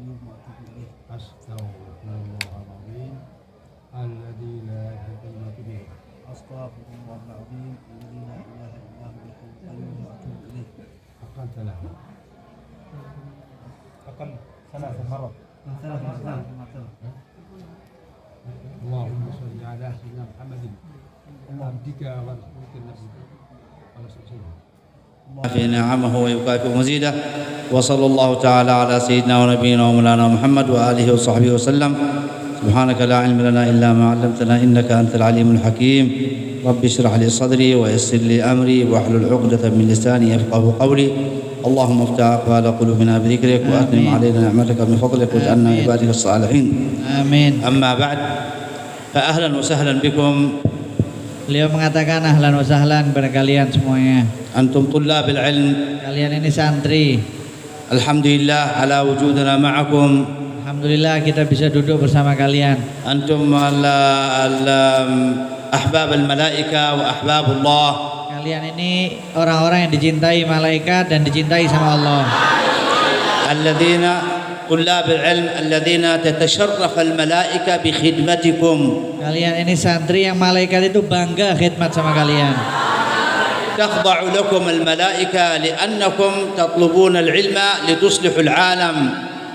القيوم وأتوب إليه. أستغفر الله العظيم الذي لا إله إلا به. أستغفر الله العظيم الذي لا إله إلا هو الحي القيوم وأتوب إليه. أقلت له. أقل 3 مرات. 3 مرات. اللهم صل على سيدنا محمد عبدك ورسولك النبي في نعمه ويكافئ مزيده. وصلى الله تعالى على سيدنا ونبينا ومولانا محمد وآله وصحبه وسلم. سبحانك لا علم لنا إلا ما علمتنا إنك أنت العليم الحكيم. رب اشرح لي صدري ويسر لي أمري واحلل عقدة من لساني يفقه قولي. اللهم افتح أقبال قلوبنا بذكرك وأتمم علينا نعمتك من فضلك واجعلنا من عبادك الصالحين. Amin. أما بعد فأهلا وسهلا بكم. Beliau mengatakan ahlan wa sahlan kepada kalian semuanya. أنتم طلاب العلم. Kalian ini santri. الحمد لله على وجودنا معكم. Alhamdulillah kita bisa duduk bersama kalian. أنتم أحباب الملائكة وأحباب الله. Kalian ini orang-orang yang dicintai malaikat dan dicintai sama Allah. الذين طلاب العلم الذين تتشرف الملائكة بخدمتكم. Kalian ini santri yang malaikat itu bangga khidmat sama kalian. تخضع لكم الملائكة لأنكم تطلبون العلم لتصلحوا العالم.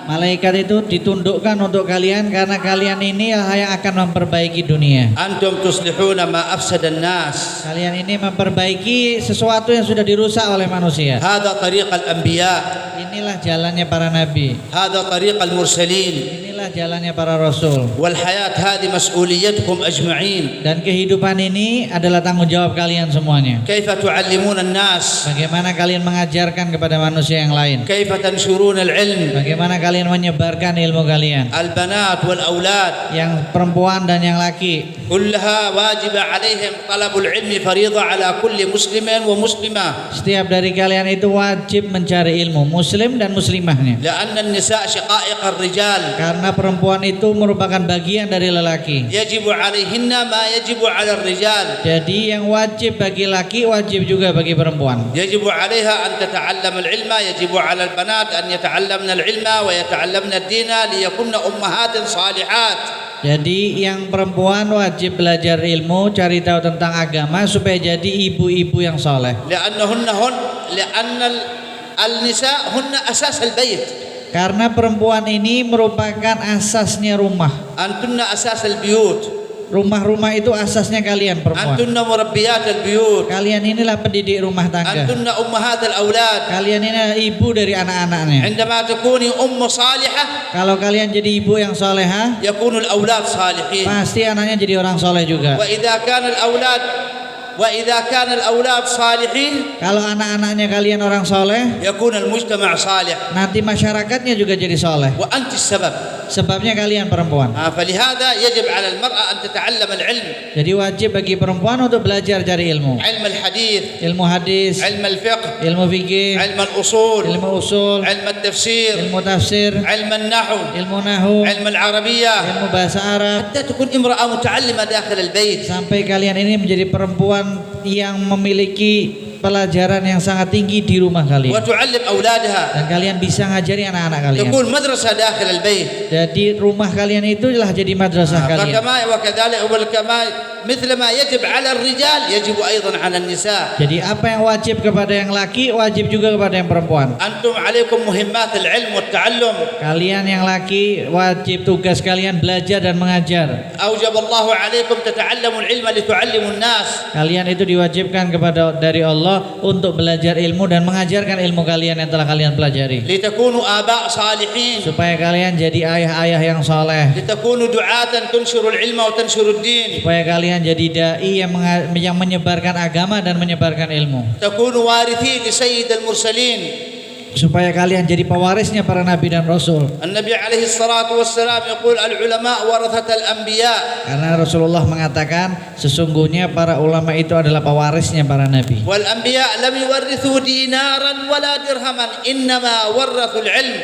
Malaikat itu ditundukkan untuk kalian karena kalian ini yang akan memperbaiki dunia. أنتم تصلحون ما أفسد الناس. Kalian ini memperbaiki sesuatu yang sudah dirusak oleh manusia. هذا طريق الأنبياء. Inilah jalannya para nabi. هذا طريق المرسلين. Inilah jalannya para rasul. والحياة هذه مسؤوليتكم أجمعين. Dan kehidupan ini adalah tanggung jawab kalian semuanya. كيف تعلمون الناس؟ Bagaimana kalian mengajarkan kepada manusia yang lain? كيف تنشرون العلم؟ Bagaimana kalian menyebarkan ilmu kalian? البنات والأولاد Yang perempuan dan yang laki. كلها واجب عليهم طلب العلم فريضة على كل مسلم ومسلمة. Setiap dari kalian itu wajib mencari ilmu, muslim dan muslimahnya. لأن النساء شقائق الرجال. Karena perempuan itu merupakan bagian dari lelaki. يجب عليهن ما يجب على الرجال. Jadi yang wajib bagi laki wajib juga bagi perempuan. يجب عليها أن تتعلم العلم. يجب على البنات أن يتعلمن العلم ويتعلمن الدين ليكن أمهات صالحات. Jadi yang perempuan wajib belajar ilmu, cari tahu tentang agama supaya jadi ibu-ibu yang soleh. لأن النساء هن أساس البيت. Karena perempuan ini merupakan asasnya rumah. أنتن أساس البيوت. Rumah-rumah itu asasnya kalian perempuan. أنتن مربيات البيوت. Kalian inilah pendidik rumah tangga. أنتن أمهات الأولاد. Kalian ini ibu dari anak-anaknya. عندما تكوني أم صالحة Kalau kalian jadi ibu yang soleha, يكون الأولاد صالحين. pasti anaknya jadi orang soleh juga. وإذا كان الأولاد صالحين Kalau anak-anaknya kalian orang soleh, يكون المجتمع صالح. nanti masyarakatnya juga jadi soleh. وأنت السبب. Sebabnya kalian perempuan. فلهذا يجب على المرأة أن تتعلم العلم. Jadi wajib bagi perempuan untuk belajar cari ilmu. علم الحديث. Ilmu hadis, علم الفقه. ilmu fikih, علم الأصول. ilmu usul, علم التفسير. ilmu tafsir, علم النحو. ilmu nahu, علم العربية. ilmu bahasa Arab. حتى تكون امرأة متعلمة داخل البيت. Sampai kalian ini menjadi perempuan yang memiliki pelajaran yang sangat tinggi di rumah kalian. وتعلم أولادها. Dan kalian bisa ngajari anak-anak kalian. تكون مدرسة داخل البيت. Jadi rumah kalian itulah jadi madrasah kalian. وكذلك مثل ما يجب على الرجال يجب أيضا على النساء. Jadi apa yang wajib kepada yang laki wajib juga kepada yang perempuan. أنتم عليكم مهمات العلم والتعلم. Kalian yang laki wajib tugas kalian belajar dan mengajar. أوجب الله عليكم تتعلموا العلم لتعلموا الناس. Kalian itu diwajibkan kepada dari Allah untuk belajar ilmu dan mengajarkan ilmu kalian yang telah kalian pelajari. لتكونوا آباء صالحين. Supaya kalian jadi ayah-ayah yang soleh. لتكونوا دعاة تنشروا العلم وتنشروا الدين. Supaya kalian jadi dai yang menyebarkan agama dan menyebarkan ilmu. تكونوا وارثين لسيد المرسلين. Supaya kalian jadi pewarisnya para nabi dan rasul. النبي عليه الصلاة والسلام يقول العلماء ورثة الأنبياء. Karena Rasulullah mengatakan sesungguhnya para ulama itu adalah pewarisnya para nabi. والأنبياء لم يورثوا دينارا ولا درهما إنما ورثوا العلم.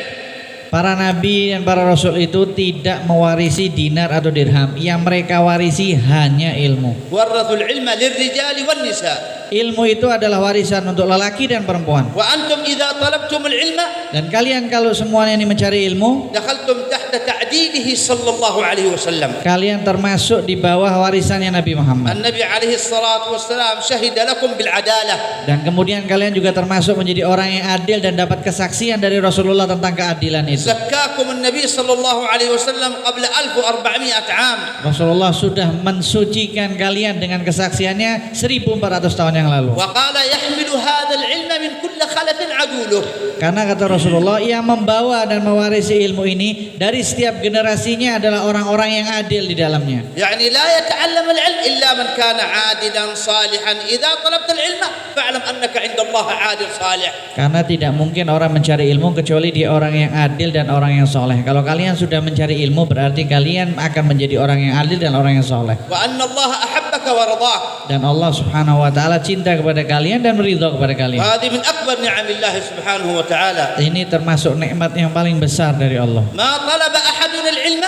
Para nabi dan para rasul itu tidak mewarisi dinar atau dirham. Yang mereka warisi hanya ilmu. ورثوا العلم للرجال والنساء. Ilmu itu adalah warisan untuk lelaki dan perempuan. وأنتم إذا طلبتم العلم Dan kalian kalau semuanya ini mencari ilmu, دخلتم تحت تعديله صلى الله عليه وسلم. kalian termasuk di bawah warisannya Nabi Muhammad. النبي عليه الصلاة والسلام شهد لكم بالعدالة. Dan kemudian kalian juga termasuk menjadi orang yang adil dan dapat kesaksian dari Rasulullah tentang keadilan itu. زكاكم النبي صلى الله عليه وسلم قبل 1400 عام. Rasulullah sudah mensucikan kalian dengan kesaksiannya 1400 tahun yang lalu. وقال يحمل هذا العلم من كل خلف عدوله. Karena kata Rasulullah, yang membawa dan mewarisi ilmu ini dari setiap generasinya adalah orang-orang yang adil di dalamnya. يعني لا يتعلم العلم إلا من كان عادلا صالحا. إذا طلبت العلم فاعلم أنك عند الله عادل صالح. Karena tidak mungkin orang mencari ilmu kecuali dia orang yang adil dan orang yang soleh. Kalau kalian sudah mencari ilmu berarti kalian akan menjadi orang yang adil dan orang yang soleh. وأن الله أحبك ورضاك. Dan Allah Subhanahu wa taala cinta kepada kalian dan meridho kepada kalian. وهذه من أكبر نعم الله سبحانه وتعالى. Ini termasuk nikmat yang paling besar dari Allah. ما طلب أحد العلم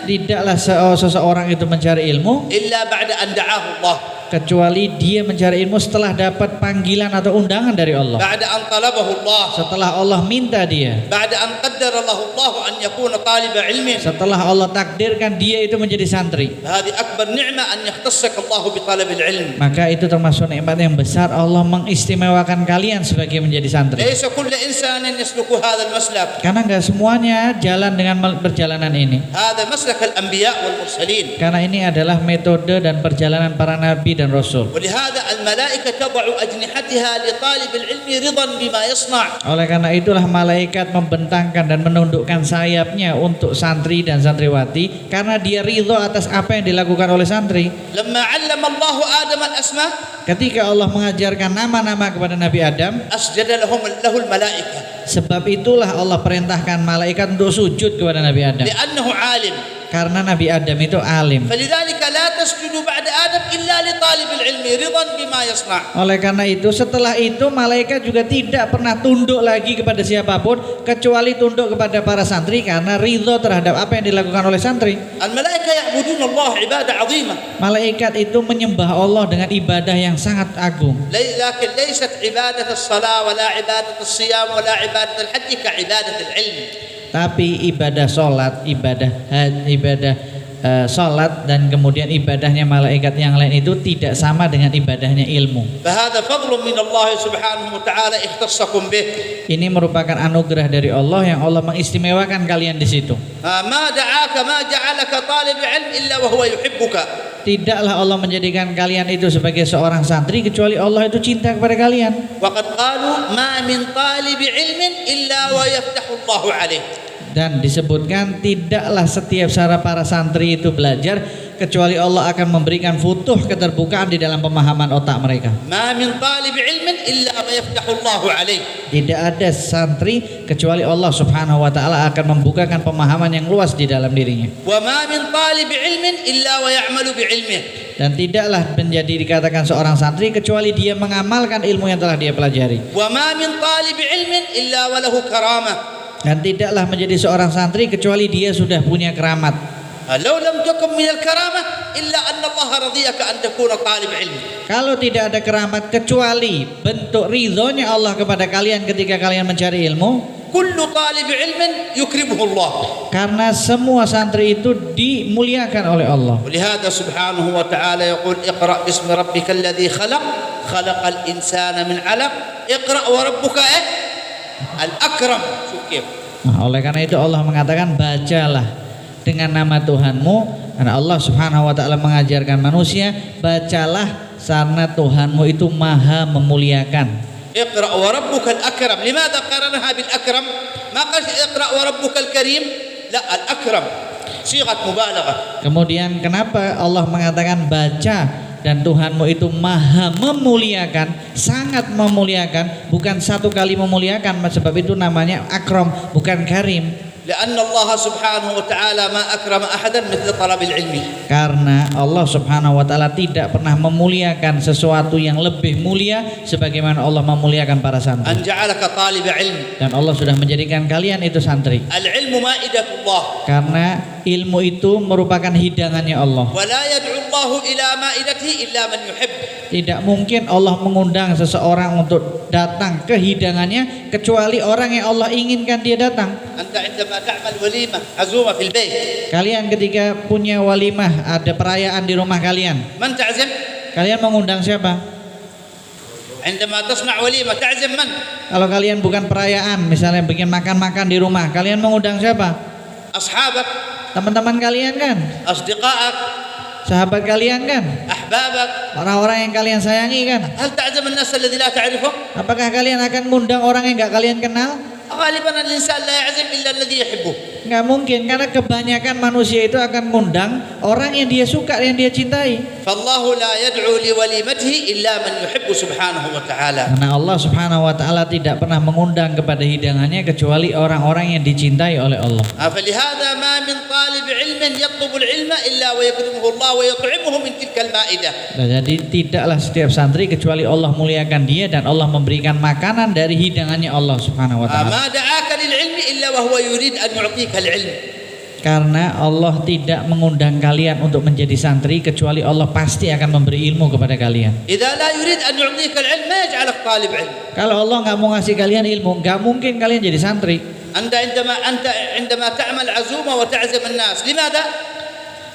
Tidaklah seseorang itu mencari ilmu إلا بعد أن دعاه الله. kecuali dia mencari ilmu setelah dapat panggilan atau undangan dari Allah. بعد أن طلبه الله. Setelah Allah minta dia. بعد أن قدر الله أن يكون طالب علم. Setelah Allah takdirkan dia itu menjadi santri. هذه أكبر نعمة أن يختصك الله بطلب العلم. Maka itu termasuk nikmat yang besar, Allah mengistimewakan kalian sebagai menjadi santri. ليس كل إنسان يسلك هذا المسلك. Karena enggak semuanya jalan dengan perjalanan ini. هذا مسلك الأنبياء والمرسلين. Karena ini adalah metode dan perjalanan para nabi dan rasul. ولهذا الملائكة تضع أجنحتها لطالب العلم رضا بما يصنع. Oleh karena itulah malaikat membentangkan dan menundukkan sayapnya untuk santri dan santriwati karena dia ridho atas apa yang dilakukan oleh santri. لما علم الله آدم الأسماء Ketika Allah mengajarkan nama-nama kepada Nabi Adam, أسجد له الملائكة. sebab itulah Allah perintahkan malaikat untuk sujud kepada Nabi Adam. لأنه عالم. Karena Nabi Adam itu alim. فلذلك لا تسجد بعد آدم إلا لطالب العلم رضا بما يصنع. Oleh karena itu setelah itu malaikat juga tidak pernah tunduk lagi kepada siapapun kecuali tunduk kepada para santri karena ridho terhadap apa yang dilakukan oleh santri. الملائكة يعبدون الله عبادة عظيمة. Malaikat itu menyembah Allah dengan ibadah yang sangat agung. لكن ليست عبادة الصلاة ولا عبادة الصيام ولا عبادة الحج كعبادة العلم. Tapi ibadah sholat, ibadah sholat dan kemudian ibadahnya malaikat yang lain itu tidak sama dengan ibadahnya ilmu. فهذا فضل من الله سبحانه وتعالى اختصكم به. Ini merupakan anugerah dari Allah yang Allah mengistimewakan kalian di situ. ما دعاك ما جعلك طالب علم إلا وهو يحبك. Tidaklah Allah menjadikan kalian itu sebagai seorang santri kecuali Allah itu cinta kepada kalian. وقد قالوا ما من طالب علم إلا ويفتح الله عليه. Dan disebutkan tidaklah setiap para santri itu belajar kecuali Allah akan memberikan futuh keterbukaan di dalam pemahaman otak mereka. ما من طالب علم إلا ويفتح الله عليه. Tidak ada santri kecuali Allah Subhanahu wa taala akan membukakan pemahaman yang luas di dalam dirinya. وما من طالب علم إلا ويعمل بعلمه. Dan tidaklah menjadi dikatakan seorang santri kecuali dia mengamalkan ilmu yang telah dia pelajari. وما من طالب علم إلا وله كرامة. Dan tidaklah menjadi seorang santri kecuali dia sudah punya keramat. لو لم تكن من الكرامة إلا أن الله رضيك أن تكون طالب علم. Kalau tidak ada keramat kecuali bentuk ridhonya Allah kepada kalian ketika kalian mencari ilmu. كل طالب علم يكرمه الله. Karena semua santri itu dimuliakan oleh Allah. ولهذا سبحانه وتعالى يقول اقرأ باسم ربك الذي خلق خلق الإنسان من علق اقرأ وربك الأكرم. شوف كيف. Nah, oleh karena itu Allah mengatakan bacalah dengan nama Tuhanmu. Karena Allah Subhanahu wa taala mengajarkan manusia, bacalah karena Tuhanmu itu Maha memuliakan. اقرأ وربك الأكرم. لماذا قارنها بالأكرم؟ ما قال اقرأ وربك الكريم. لا الأكرم صيغة مبالغة. Kemudian kenapa Allah mengatakan baca dan Tuhanmu itu Maha memuliakan, sangat memuliakan, bukan satu kali memuliakan, sebab itu namanya akram, bukan karim. لأن الله سبحانه وتعالى ما أكرم أحدا مثل طلب العلم. Karena Allah Subhanahu wa taala tidak pernah memuliakan sesuatu yang lebih mulia sebagaimana Allah memuliakan para santri. أن جعلك طالب علم. Dan Allah sudah menjadikan kalian itu santri. العلم مائدة الله. Karena ilmu itu merupakan hidangannya Allah. ولا يدعو الله إلى مائدته إلا من يحب. Tidak mungkin Allah mengundang seseorang untuk datang ke hidangannya kecuali orang yang Allah inginkan dia datang. أنت عندما تعمل وليمة عزومة في البيت Kalian ketika punya walimah, ada perayaan di rumah kalian, من تعزم؟ kalian mengundang siapa? عندما تصنع وليمة تعزم من؟ Kalau kalian bukan perayaan, misalnya bikin makan-makan di rumah, kalian mengundang siapa? أصحابك، Teman-teman kalian kan? أصدقائك، Sahabat kalian kan? أحبابك. Orang-orang yang kalian sayangi kan? هل تعزم الناس الذي لا تعرفه؟ Apakah kalian akan mengundang orang yang nggak kalian kenal? غالبا الإنسان لا يعزم إلا الذي يحبه. Nggak mungkin, karena kebanyakan manusia itu akan mengundang orang yang dia suka, yang dia cintai. فالله لا يدعو لوليمته إلا من يحب سبحانه وتعالى. Karena Allah Subhanahu wa taala tidak pernah mengundang kepada hidangannya kecuali orang-orang yang dicintai oleh Allah. فلهذا ما من طالب علم يطلب العلم إلا ويكرمه الله ويطعمه من تلك المائدة. Nah, jadi tidaklah setiap santri kecuali Allah muliakan dia dan Allah memberikan makanan dari hidangannya Allah Subhanahu wa taala. ما دعاك للعلم إلا وهو يريد أن يعطيك العلم. Karena Allah tidak mengundang kalian untuk menjadi santri kecuali Allah pasti akan memberi ilmu kepada kalian. إذا لا يريد أن يعطيك العلم ما يجعلك طالب علم. Kalau Allah nggak mau ngasih kalian ilmu, nggak mungkin kalian jadi santri. أنت عندما تعمل عزومة وتعزم الناس لماذا؟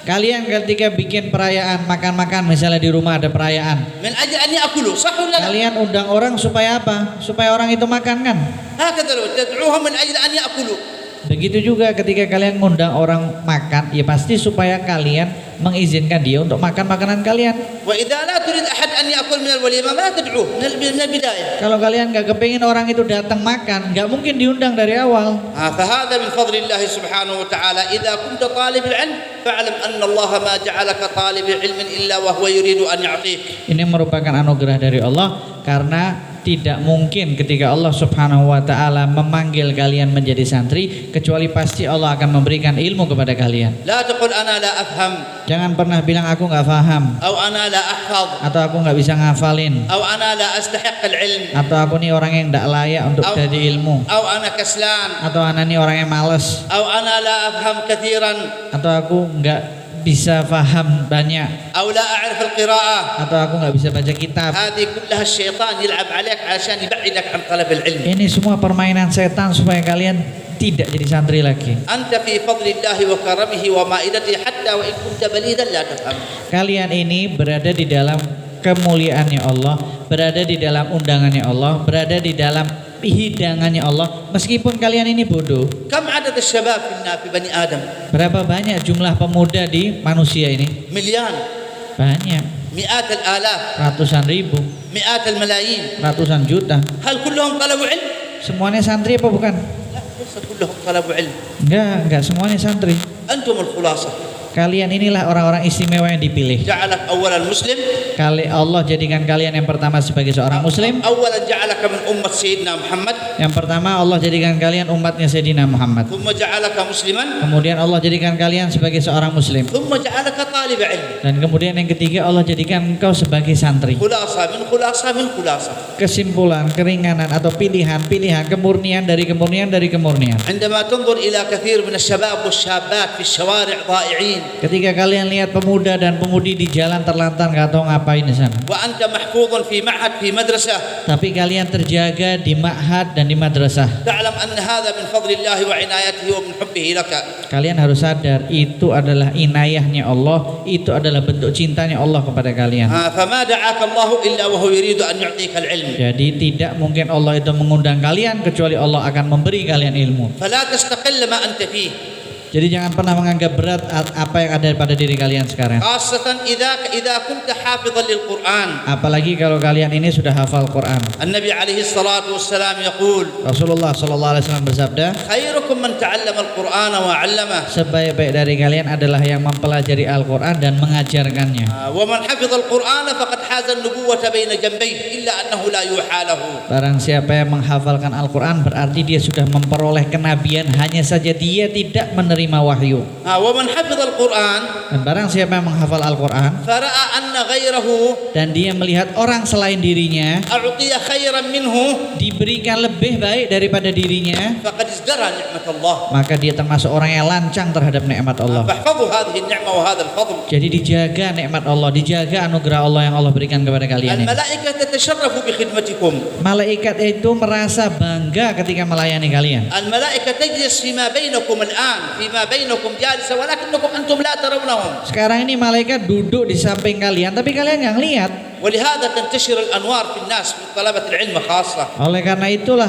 Kalian ketika bikin perayaan, makan-makan, misalnya di rumah ada perayaan, من أجل أن يأكلوا صح ولا لا؟ kalian undang orang supaya apa? Supaya orang itu makan kan? هكذا لو تدعوهم من أجل أن يأكلوا. Begitu juga ketika kalian ngundang orang makan, ya pasti supaya kalian mengizinkan dia untuk makan makanan kalian. وإذا لا تريد أحد أن يأكل من الوليمة ما تدعوه من البداية. Kalau kalian nggak kepingin orang itu datang makan, nggak mungkin diundang dari awal. فهذا من فضل الله سبحانه وتعالى. إذا كنت طالب العلم فاعلم أن الله ما جعلك طالب علم إلا وهو يريد أن يعطيك. Ini merupakan anugerah dari Allah, karena tidak mungkin ketika Allah Subhanahu wa taala memanggil kalian menjadi santri kecuali pasti Allah akan memberikan ilmu kepada kalian. لا تقل أنا لا أفهم Jangan pernah bilang aku nggak paham, أو أنا لا أحفظ atau aku nggak bisa ngafalin, أو أنا لا أستحق العلم atau aku nih orang yang nggak layak untuk jadi ilmu, أو أنا كسلان atau anak nih orang yang males, أو أنا لا أفهم كثيرا atau aku nggak bisa paham banyak, أو لا أعرف القراءة. atau aku nggak bisa baca kitab. هذه كلها الشيطان يلعب عليك عشان يبعدك عن طلب العلم. Ini semua permainan setan supaya kalian tidak jadi santri lagi. أنت في فضل الله وكرمه ومائدته حتى وإن كنت بليدا لا تفهم. Kalian ini berada di dalam kemuliaannya Allah, berada di dalam undangannya Allah, berada di dalam hidangannya Allah, meskipun kalian ini bodoh. كم عدد الشباب في بني آدم؟ Berapa banyak jumlah pemuda di manusia ini? مليان، Banyak, مئات الآلاف، ratusan ribu, مئات الملايين. ratusan juta. هل كلهم طلبوا علم؟ Semuanya santri apa bukan? لا، ليس كلهم طلبوا علم. Enggak semuanya santri. أنتم الخلاصة. Kalian inilah orang-orang istimewa yang dipilih. جعلك أولا مسلم، Allah jadikan kalian yang pertama sebagai seorang muslim. أولا جعلك من أمة سيدنا محمد، Yang pertama Allah jadikan kalian umatnya Sayyidina Muhammad. ثم جعلك مسلما، Kemudian Allah jadikan kalian sebagai seorang muslim. ثم جعلك طالب علم. Dan kemudian yang ketiga Allah jadikan engkau sebagai santri. خلاصة من خلاصة من خلاصة. Kesimpulan, keringanan atau pilihan, kemurnian dari kemurnian. عندما تنظر إلى كثير من الشباب والشابات في الشوارع ضائعين، Ketika kalian lihat pemuda dan pemudi di jalan terlantar nggak tahu ngapain di sana. وأنت محفوظ في معهد في مدرسة، Tapi kalian terjaga di ma'had dan di madrasah. تعلم أن هذا من فضل الله وعنايته ومن حبه لك. Kalian harus sadar itu adalah inayahnya Allah, itu adalah bentuk cintanya Allah kepada kalian. فما دعاك الله إلا وهو يريد أن يعطيك العلم. Jadi tidak mungkin Allah itu mengundang kalian kecuali Allah akan memberi kalian ilmu. فلا تستقل ما أنت فيه، Jadi jangan pernah menganggap berat apa yang ada pada diri kalian sekarang. خاصة إذا كنت حافظا للقرآن. Apalagi kalau kalian ini sudah hafal Quran. النبي عليه الصلاة والسلام يقول: Rasulullah SAW bersabda, خيركم من تعلم القرآن وعلمه. sebaik-baik dari kalian adalah yang mempelajari Al-Quran dan mengajarkannya. ومن حفظ القرآن فقد حاز النبوة بين جنبيه إلا أنه لا يوحى له. Barang siapa yang menghafalkan Al-Quran berarti dia sudah memperoleh kenabian, hanya saja dia tidak menerima wahyu. ومن حفظ القرآن Dan barang siapa yang menghafal Al-Quran فرأى أن غيره dan dia melihat orang selain dirinya أعطي خيرا منه diberikan lebih baik daripada dirinya, فقد ازدرى نعمة نعمة الله. maka dia termasuk orang yang lancang terhadap nikmat Allah. فاحفظوا هذه النعمة وهذا الفضل. Jadi dijaga nikmat Allah, dijaga anugerah Allah yang Allah berikan kepada kalian ini. الملائكة تتشرف بخدمتكم. Malaikat itu merasa bangga ketika melayani kalian. الملائكة تجلس فيما بينكم الآن، فيما بينكم جالسة ولكنكم أنتم لا ترونهم. Sekarang ini malaikat duduk di samping kalian, tapi kalian nggak lihat. ولهذا تنتشر الأنوار في الناس في طلبة العلم خاصة. Oleh karena itulah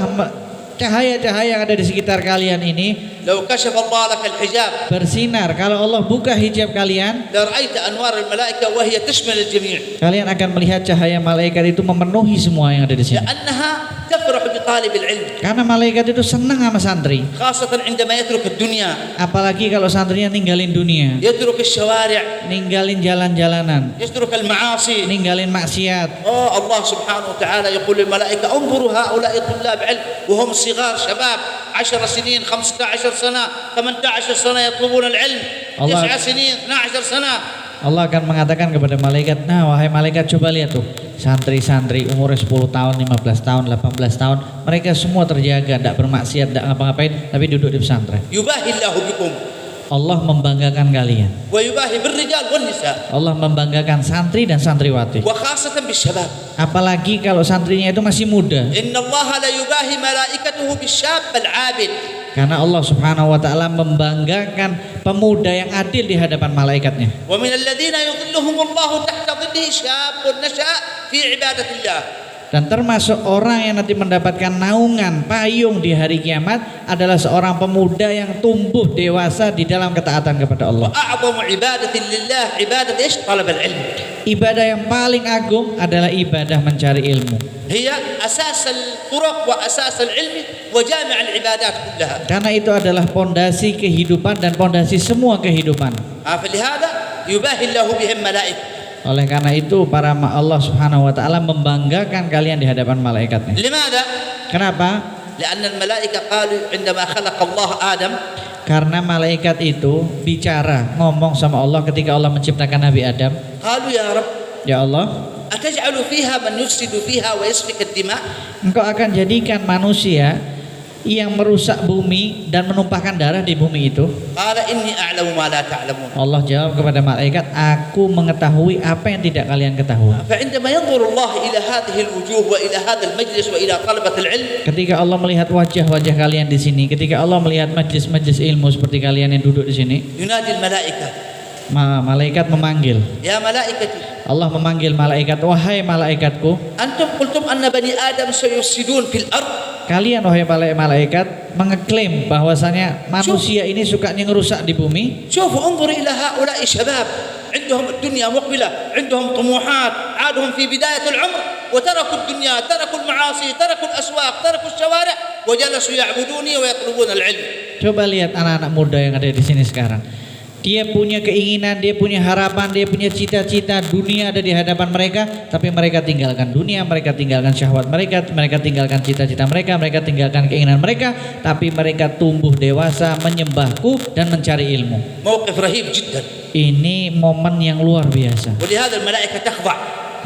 cahaya-cahaya yang ada di sekitar kalian ini لو كشف الله لك الحجاب bersinar. Kalau Allah buka hijab kalian, لرأيت أنوار الملائكة وهي تشمل الجميع. kalian akan melihat cahaya malaikat itu memenuhi semua yang ada di sini. لأنها تفرح بطالب العلم. Karena malaikat itu senang sama santri. خاصة عندما يترك الدنيا. Apalagi kalau santrinya ninggalin dunia, يترك الشوارع. ninggalin jalan-jalanan, يترك المعاصي. ninggalin maksiat. الله سبحانه وتعالى يقول للملائكة انظروا هؤلاء طلاب علم وهم صغار شباب 10 سنين 15 سنة 18 سنة يطلبون العلم 9 سنين 12 سنة. Allah akan mengatakan kepada malaikat, nah wahai malaikat coba lihat tuh, santri-santri umurnya 10 tahun, 15 tahun, 18 tahun, mereka semua terjaga, tidak bermaksiat, tidak ngapa-ngapain, tapi duduk di pesantren. يباهي الله بكم. Allah membanggakan kalian. ويباهي بالرجال والنساء. Allah membanggakan santri dan santriwati. وخاصة بالشباب. Apalagi kalau santrinya itu masih muda. إن الله لا يباهي ملائكته بالشاب العابد. Karena Allah Subhanahu wa taala membanggakan pemuda yang adil di hadapan malaikatnya. ومن الذين يظلهم الله تحت ظله شاب نشأ في عبادة الله. Dan termasuk orang yang nanti mendapatkan naungan payung di hari kiamat adalah seorang pemuda yang tumbuh dewasa di dalam ketaatan kepada Allah. أعظم عبادة لله عبادة إيش؟ طلب العلم. Ibadah yang paling agung adalah ibadah mencari ilmu. هي أساس الطرق وأساس العلم وجامع العبادات كلها. Karena itu adalah pondasi kehidupan dan pondasi semua kehidupan. فلهذا يباهي الله بهم ملائكة. Oleh karena itu Allah Subhanahu wa taala membanggakan kalian di hadapan malaikatnya. لماذا؟ Kenapa? لأن الملائكة قالوا عندما خلق الله آدم. Karena malaikat itu bicara, ngomong sama Allah ketika Allah menciptakan Nabi Adam. قالوا يا رب. Ya Allah, أتجعل فيها من يفسد فيها ويسفك الدماء؟ Engkau akan jadikan manusia yang merusak bumi dan menumpahkan darah di bumi itu. قال إني أعلم ما لا تعلمون. Allah jawab kepada malaikat, aku mengetahui apa yang tidak kalian ketahui. فعندما ينظر الله إلى هذه الوجوه وإلى هذا المجلس وإلى طلبة العلم. Ketika Allah melihat wajah-wajah kalian di sini, ketika Allah melihat majlis-majlis ilmu seperti kalian yang duduk di sini, ينادي الملائكة. malaikat memanggil. يا ملائكتي. Allah memanggil malaikat, wahai malaikatku, أنتم قلتم أن بني آدم سيفسدون في الأرض. kalian wahai malaikat mengeklaim bahwasanya manusia ini suka ngerusak di bumi. شوفوا انظر إلى هؤلاء الشباب عندهم الدنيا مقبلة عندهم طموحات عادهم في بداية العمر وتركوا الدنيا تركوا المعاصي تركوا الأسواق تركوا الشوارع وجلسوا يعبدوني ويطلبون العلم. Coba lihat anak-anak muda yang ada di sini sekarang. Dia punya keinginan, dia punya harapan, dia punya cita-cita, dunia ada di hadapan mereka, tapi mereka tinggalkan dunia, mereka tinggalkan syahwat mereka tinggalkan cita-cita mereka tinggalkan keinginan mereka, tapi mereka tumbuh dewasa menyembahku dan mencari ilmu. موقف رهيب جدا. Ini momen yang luar biasa. ولهذا الملائكة تخضع.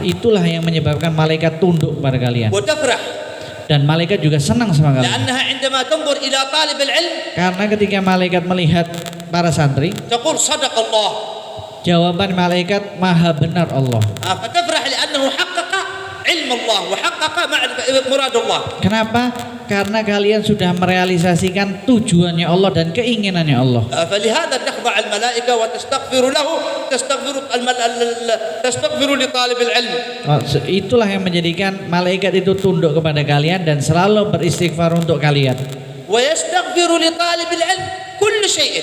Itulah yang menyebabkan malaikat tunduk pada kalian. وتفرح. Dan malaikat juga senang sama kalian. لأنها عندما تنظر إلى طالب العلم. Karena ketika malaikat melihat para santri, تقول صدق الله. jawaban malaikat maha benar Allah. فتفرح لأنه حقق علم الله وحقق مراد الله. Kenapa? Karena kalian sudah merealisasikan tujuannya Allah dan keinginannya Allah. فلهذا تخضع الملائكة وتستغفر له تستغفر لطالب العلم. Itulah yang menjadikan malaikat itu tunduk kepada kalian dan selalu beristighfar untuk kalian. ويستغفر لطالب العلم كل شيء.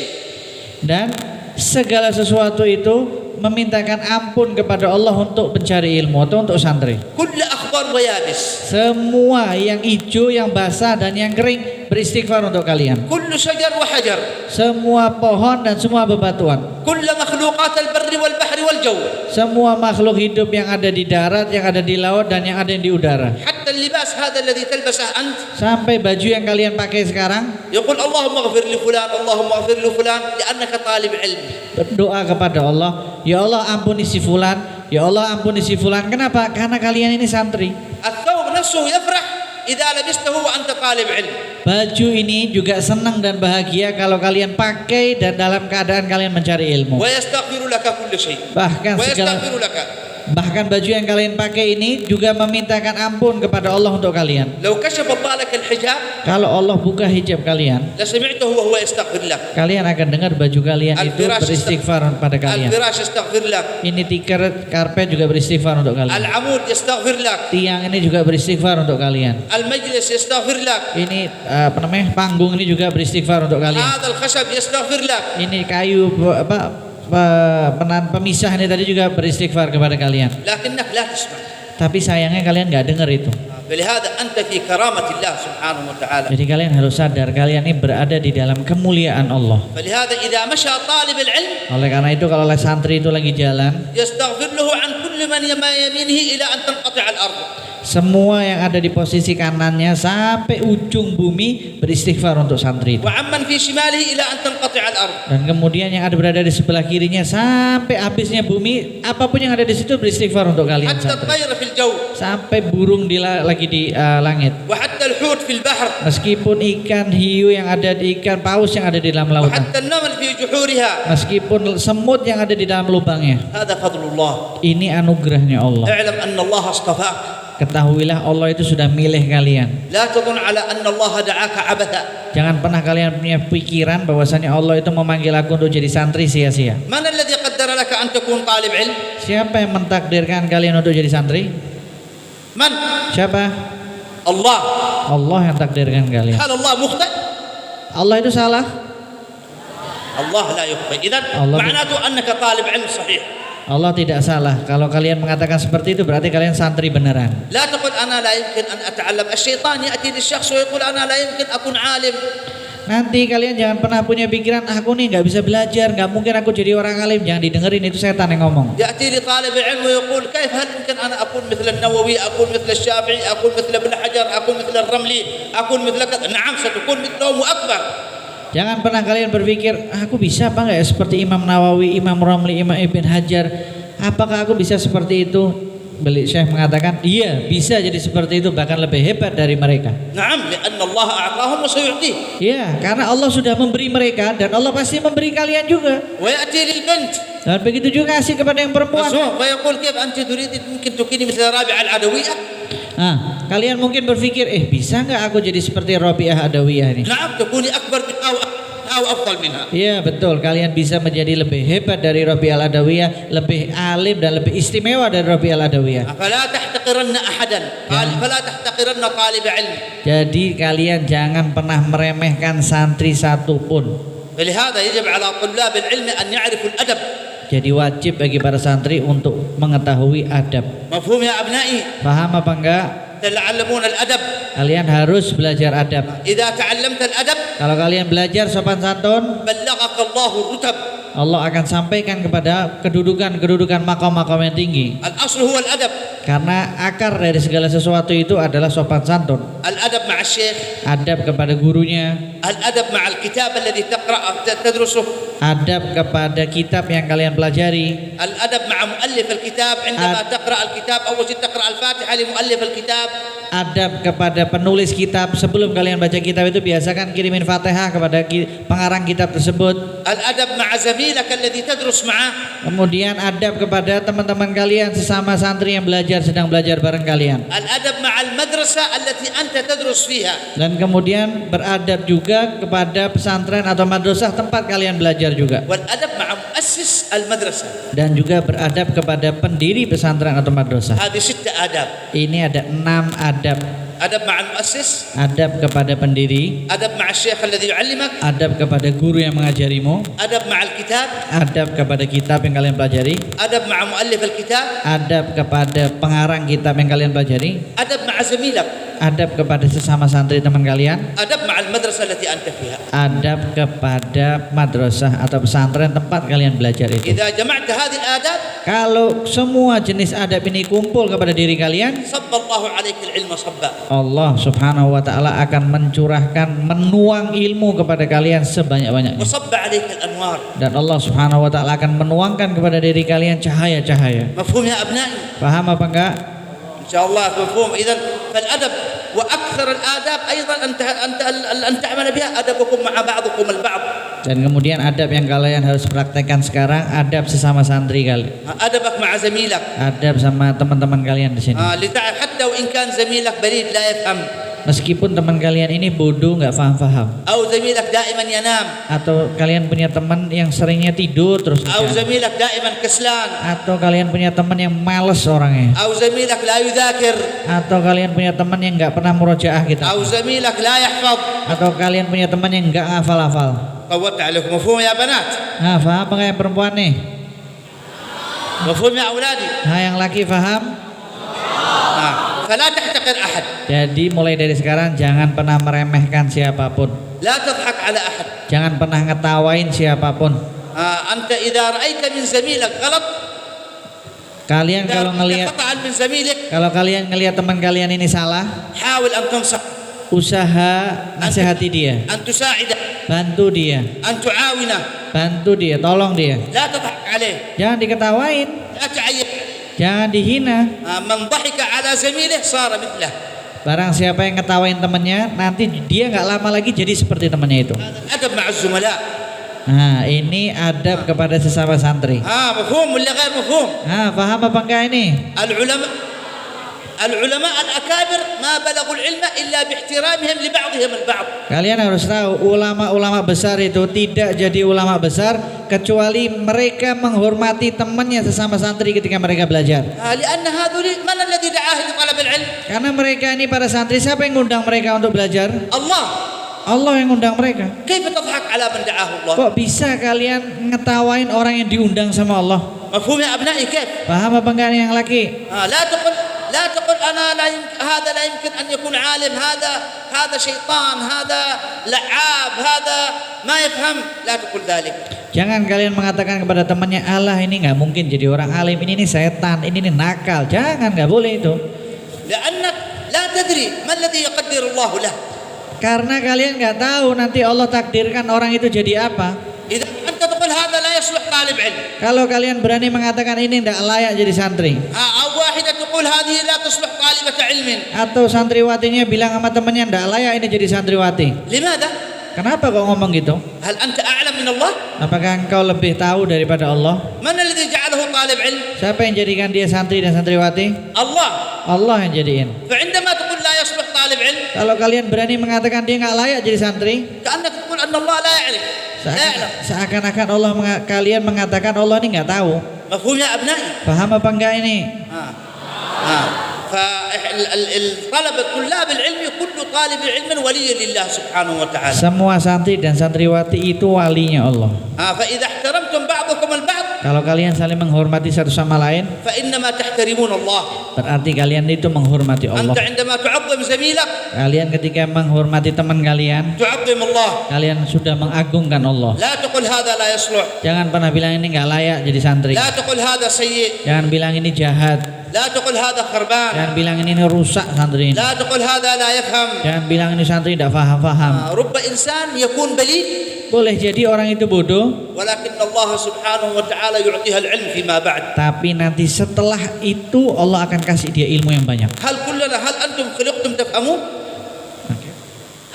Dan segala sesuatu itu memintakan ampun kepada Allah untuk pencari ilmu atau untuk santri. كل أخضر ويابس. Semua yang hijau, yang basah dan yang kering beristighfar untuk kalian. كل شجر وحجر. Semua pohon dan semua bebatuan. كل مخلوقات البر والبحر والجو. Semua makhluk hidup yang ada di darat, yang ada di laut dan yang ada di udara. حتى اللباس هذا الذي تلبسه أنت. Sampai baju yang kalian pakai sekarang, يقول اللهم اغفر لفلان اللهم اغفر لفلان لأنك طالب علم. berdoa kepada Allah, ya Allah ampuni si fulan, ya Allah ampuni si fulan. Kenapa? Karena kalian ini santri. الثوب نفسه يفرح إذا لبسته وأنت طالب علم. Baju ini juga senang dan bahagia kalau kalian pakai dan dalam keadaan kalian mencari ilmu. ويستغفر لك كل شيء. ويستغفر لك. Bahkan baju yang kalian pakai ini juga memintakan ampun kepada Allah untuk kalian. لو كشف الله لك الحجاب. Kalau Allah buka hijab kalian, لسمعته وهو يستغفر لك. kalian akan dengar baju kalian itu beristighfar pada kalian. الفراش يستغفر لك. Ini tikar karpet juga beristighfar untuk kalian. العمود يستغفر لك. Tiang ini juga beristighfar untuk kalian. المجلس يستغفر لك. Ini panggung ini juga beristighfar untuk kalian. هذا الخشب يستغفر لك. Ini kayu pemisah ini tadi juga beristighfar kepada kalian. لكنك لا تسمع. Tapi sayangnya kalian nggak dengar itu. فلهذا أنت في كرامة الله سبحانه وتعالى. Jadi kalian harus sadar kalian ini berada di dalam kemuliaan Allah. فلهذا إذا مشى طالب العلم. Oleh karena itu kalau santri itu lagi jalan, يستغفر له عن كل من يمينه إلى أن تنقطع الأرض. Semua yang ada di posisi kanannya sampai ujung bumi beristighfar untuk santri itu. وعمن في شماله إلى أن تنقطع الأرض. Dan kemudian yang ada berada di sebelah kirinya sampai habisnya bumi, apapun yang ada di situ beristighfar untuk kalian حتى santri. الطير في الجو. Sampai burung lagi di langit. وحتى الحوت في البحر. Meskipun ikan hiu yang ada di ikan paus yang ada di dalam lautan. وحتى النمل في جحورها. Meskipun semut yang ada di dalam lubangnya. هذا فضل الله. Ini anugerahnya Allah. اعلم أن الله اصطفاك. Ketahuilah Allah itu sudah milih kalian. لا تظن على أن الله دعاك عبثا. Jangan pernah kalian punya pikiran bahwasanya Allah itu memanggil aku untuk jadi santri sia-sia. من الذي قدر لك أن تكون طالب علم؟ Siapa yang mentakdirkan kalian untuk jadi santri? من؟ Siapa? الله. Allah yang takdirkan kalian. هل الله مخطئ؟ Allah itu salah? الله لا يخطئ. إذن الله معناته أنك طالب علم صحيح. Allah tidak salah. Kalau kalian mengatakan seperti itu berarti kalian santri beneran. لا تقل أنا لا يمكن أن أتعلم. الشيطان يأتي للشخص ويقول أنا لا يمكن أكون عالم. Nanti kalian jangan pernah punya pikiran aku nih nggak bisa belajar, nggak mungkin aku jadi orang alim. Jangan didengerin, itu setan yang ngomong. يأتي لطالب العلم ويقول كيف هل يمكن أنا أكون مثل النووي، أكون مثل الشافعي، أكون مثل ابن حجر، أكون مثل الرملي، أكون مثل كذا. نعم ستكون مثلهم وأكبر. Jangan pernah kalian berpikir aku bisa apa nggak ya seperti Imam Nawawi, Imam Ramli, Imam Ibn Hajar. Apakah aku bisa seperti itu? Beli Syekh mengatakan iya bisa jadi seperti itu, bahkan lebih hebat dari mereka. نعم لأن الله أعطاهم وسيعطيه. Iya, karena Allah sudah memberi mereka dan Allah pasti memberi kalian juga. ويأتي للبنت. Dan begitu juga kasih kepada yang perempuan. ويقول كيف أنت تريد ممكن تكوني مثل رابعة العدوية؟ Nah, kalian mungkin berpikir, bisa nggak aku jadi seperti Rabi'ah Adawiyah ini? نعم تكوني أكبر من أو أفضل منها. Iya betul, kalian bisa menjadi lebih hebat dari Rabi'ah Adawiyah, lebih alim dan lebih istimewa dari Rabi'ah Adawiyah. فلا تحتقرن أحدا. فلا تحتقرن طالب علم. Jadi kalian jangan pernah meremehkan santri satupun. فلهذا يجب على طلاب العلم أن يعرفوا الأدب. Jadi wajib bagi para santri untuk mengetahui adab. مفهوم يا أبنائي؟ Paham apa enggak? تتعلمون الأدب. Kalian harus belajar adab. إذا تعلمت الأدب Kalau kalian belajar sopan santun, بلغك الله الرتب. Allah akan sampaikan kepada kedudukan makom-makom yang tinggi. الأصل هو الأدب. Karena akar dari segala sesuatu itu adalah sopan santun. الأدب مع الشيخ. Adab kepada gurunya, الأدب مع الكتاب الذي تدرسه. adab kepada kitab yang kalian pelajari, الأدب مع مؤلف الكتاب عندما تقرأ الكتاب أول شيء تقرأ الفاتحة لمؤلف الكتاب. adab kepada penulis kitab. Sebelum kalian baca kitab itu biasakan kirimin Fatihah kepada pengarang kitab tersebut. الأدب مع زميلك الذي تدرس معه. Kemudian adab kepada teman-teman kalian sesama santri yang sedang belajar bareng kalian. الأدب مع المدرسة التي أنت تدرس فيها. Dan kemudian beradab juga kepada pesantren atau madrasah tempat kalian belajar juga. والأدب مع مؤسس المدرسة. Dan juga beradab kepada pendiri pesantren atau madrasah. هذه 6 آداب. Ini ada 6 adab. أدب مع المؤسس. Adab kepada pendiri, أدب مع الشيخ الذي يعلمك. adab kepada guru yang mengajarimu, أدب مع الكتاب. adab kepada kitab yang kalian pelajari, أدب مع مؤلف الكتاب. adab kepada pengarang kitab yang kalian pelajari, أدب مع زميلك. adab kepada sesama santri teman kalian, أدب مع المدرسة التي أنت فيها. adab kepada madrasah atau pesantren tempat kalian belajar itu. إذا جمعت هذه الآداب Kalau semua jenis adab ini kumpul kepada diri kalian, صب الله عليك العلم صبا. Allah Subhanahu wa taala akan menuang ilmu kepada kalian sebanyak-banyaknya. وصب عليك الأنوار. Dan Allah Subhanahu wa taala akan menuangkan kepada diri kalian cahaya-cahaya. مفهوم يا أبنائي؟ Paham apa enggak? إن شاء الله مفهوم. إذن فالأدب وأكثر الآداب أيضا أن تعمل بها أدبكم مع بعضكم البعض. Dan kemudian adab yang kalian harus praktekkan sekarang, adab sesama santri kalian. أدبك مع زميلك. Adab sama teman-teman kalian di sini. لتعرف حتى وإن كان زميلك بريد لا يفهم. Meskipun teman kalian ini bodoh, nggak paham-paham. أو زميلك دائما ينام. Atau kalian punya teman yang seringnya tidur terus. أو زميلك دائما كسلان. Atau kalian punya teman yang males orangnya. أو زميلك لا يذاكر. Atau kalian punya teman yang nggak pernah murojaah gitu. أو زميلك لا يحفظ. Atau kalian punya teman yang nggak hafal-hafal. قوت عليكم مفهوم يا بنات؟ Nah, paham apa yang perempuan nih? مفهوم يا أولادي؟ Nah, yang laki paham? فلا تحتقر أحد. Jadi mulai dari sekarang jangan pernah meremehkan siapapun. لا تضحك على أحد. Jangan pernah ngetawain siapapun. أنت إذا رأيت من زميلك غلط. Kalian kalau ngelihat, خطأ من زميلك. kalau kalian ngelihat teman kalian ini salah, حاول أن تنصح. usaha nasihati dia, أن تساعده. bantu dia, أن تعاونه. bantu dia, tolong dia. لا تضحك عليه. Jangan diketawain, لا تعيب. jangan dihina. من ضحك على زميله صار مثله. Barang siapa yang ngetawain temannya, nanti dia nggak lama lagi jadi seperti temannya itu. أدب مع الزملاء. Nah, ini adab kepada sesama santri. مفهوم ولا غير مفهوم؟ Nah, paham apa enggak ini? العلماء الأكابر ما بلغوا العلم إلا باحترامهم لبعضهم البعض. Kalian harus tahu, ulama-ulama besar itu tidak jadi ulama besar kecuali mereka menghormati temannya sesama santri ketika mereka belajar. لأن هذول من الذي دعاه لطلب العلم؟ Karena mereka ini para santri, siapa yang ngundang mereka untuk belajar? الله. Allah yang ngundang mereka. كيف تضحك على من دعاه الله؟ Kok bisa kalian ngetawain orang yang diundang sama Allah? مفهوم يا أبنائي كيف؟ Paham apa enggak yang laki? لا تقل أنا لا يمكن، هذا لا يمكن أن يكون عالم، هذا شيطان، هذا لعاب، هذا ما يفهم. لا تقل ذلك. Jangan kalian mengatakan kepada temannya, Allah ini nggak mungkin jadi orang alim, ini setan, ini nakal. Jangan, nggak boleh itu. لأنك لا تدري ما الذي يقدر الله له. Karena kalian nggak tahu nanti Allah takdirkan orang itu jadi apa. إذا أنت تقول هذا لا يصلح طالب علم. Kalau kalian berani mengatakan ini tidak layak jadi santri, أو واحدة تقول هذه لا تصلح طالبة علم. atau santriwatinya bilang sama temannya tidak layak ini jadi santriwati. لماذا؟ Kenapa kok ngomong gitu? هل أنت أعلم من الله؟ Apakah engkau lebih tahu daripada Allah? من الذي جعله طالب علم؟ Siapa yang jadikan dia santri dan santriwati? الله. Allah yang jadiin. فعندما تقول لا يصلح طالب علم، Kalau kalian berani mengatakan dia nggak layak jadi santri, كأنك تقول أن الله لا يعرف. لا يعلم. seakan-akan kalian mengatakan Allah ini nggak tahu. مفهوم يا أبنائي؟ Paham apa enggak ini? طلاب العلم كل طالب علم ولي لله سبحانه وتعالى. Semua santri dan santriwati itu walinya Allah. فإذا احترمتم بعضكم البعض Kalau kalian saling menghormati satu sama lain, فإنما تحترمون الله. berarti kalian itu menghormati Allah. أنت عندما تعظم زميلك Kalian ketika menghormati teman kalian, تعظم الله. kalian sudah mengagungkan Allah. لا تقل هذا لا يصلح. Jangan pernah bilang ini nggak layak jadi santri. لا تقل هذا سيء. Jangan bilang ini jahat. لا تقل هذا خربان. Jangan bilang ini rusak santri ini. لا تقل هذا لا يفهم. Jangan bilang ini santri tidak paham. رب إنسان يكون بليد Boleh jadi orang itu bodoh, ولكن الله سبحانه وتعالى يعطيها العلم فيما بعد. tapi nanti setelah itu Allah akan kasih dia ilmu yang banyak. هل أنتم خلقتم تفهمون؟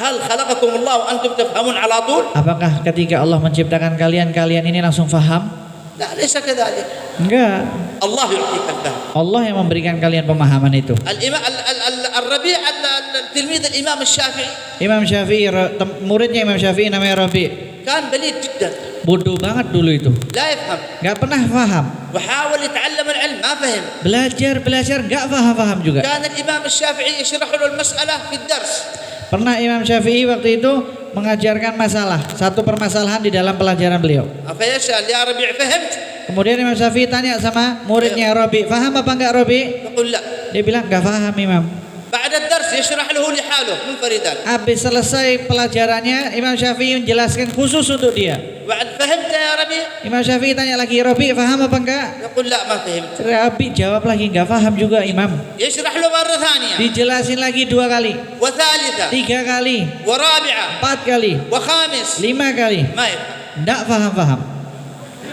هل خلقكم الله وأنتم تفهمون على طول؟ Apakah ketika Allah menciptakan kalian ini langsung faham? لا ليس كذلك. Enggak. الله يعطيك الفهم. Allah yang memberikan kalian pemahaman itu. الربيع تلميذ الإمام الشافعي Imam Syafi'i, muridnya Imam Syafi'i namanya Rabi'. كان بليد جدا. Bodoh banget dulu itu. لا يفهم. Enggak pernah paham. وحاول يتعلم العلم ما فهم. Belajar enggak paham juga. كان الإمام الشافعي يشرح له المسألة في الدرس. Pernah Imam Syafi'i waktu itu mengajarkan satu permasalahan di dalam pelajaran beliau. فيسأل يا ربيع فهمت؟ Kemudian Imam Syafi'i tanya sama muridnya Rabi', "Paham apa enggak Rabi'?" يقول لا. Dia bilang, "Enggak paham, Imam." بعد الدرس يشرح له لحاله منفردا. Habis selesai pelajarannya, Imam Syafi'i menjelaskan khusus untuk dia. بعد فهمت يا ربيع؟ Imam Syafi'i tanya lagi, "Rabi', paham apa enggak?" يقول لا ما فهمت. Rabi' jawab lagi, "Enggak paham juga, Imam." يشرح له مرة ثانية Dijelasin lagi 2 kali, وثالثة 3 kali, ورابعة 4 kali, وخامس 5 kali. ما يفهم. Enggak paham.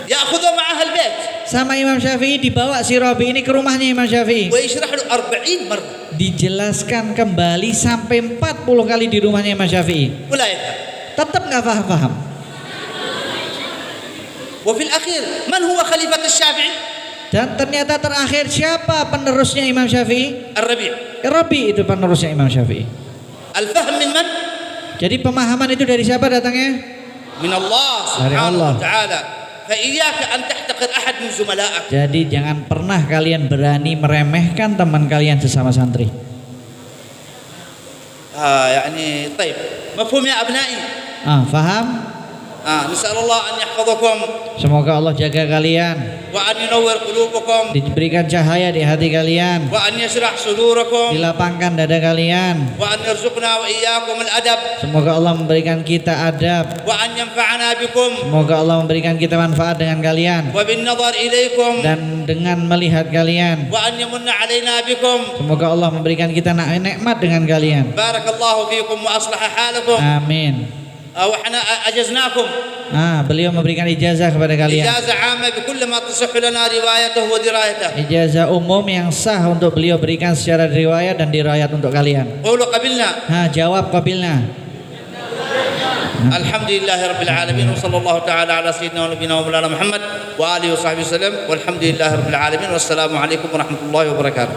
يأخذه معه البيت. sama Imam Syafi'i, dibawa si Rabi ini ke rumahnya Imam Syafi'i. ويشرح له 40 مرة Dijelaskan kembali sampai 40 kali di rumahnya Imam Syafi'i. ولا يفهم. Tetap nggak paham-paham. وفي الأخير من هو خليفة الشافعي؟ Dan ternyata terakhir siapa penerusnya Imam Syafi'i? الربيع. Rabi itu penerusnya Imam Syafi'i. الفهم من من؟ Jadi pemahaman itu dari siapa datangnya? من الله Dari سبحانه Allah. وتعالى. فإياك أن تحتقر أحد من زملائك. Jadi jangan pernah kalian berani meremehkan teman kalian sesama santri. يعني طيب مفهوم يا أبنائي؟ Faham? نسأل الله أن يحفظكم Semoga Allah jaga kalian, وأن ينور قلوبكم diberikan cahaya di hati kalian, وأن يشرح صدوركم dilapangkan dada kalian. وأن يرزقنا وإياكم الأدب Semoga Allah memberikan kita adab. وأن ينفعنا بكم Semoga Allah memberikan kita manfaat dengan kalian وبالنظر إليكم dan dengan melihat kalian. وأن يمن علينا بكم. Semoga Allah memberikan kita nikmat dengan kalian. بارك الله فيكم وأصلح حالكم. Amin. وإحنا أجزناكم Beliau memberikan ijazah kepada kalian. إجازة عامة بكل ما تصح لنا روايته ودرايته. Ijazah umum yang sah untuk beliau berikan secara riwayat dan dirayat untuk kalian. قولوا قبلنا. Jawab qabilna. الحمد لله رب العالمين وصلى الله تعالى على سيدنا ونبينا ومولانا محمد وآله وصحبه وسلم والحمد لله رب العالمين والسلام عليكم ورحمة الله وبركاته.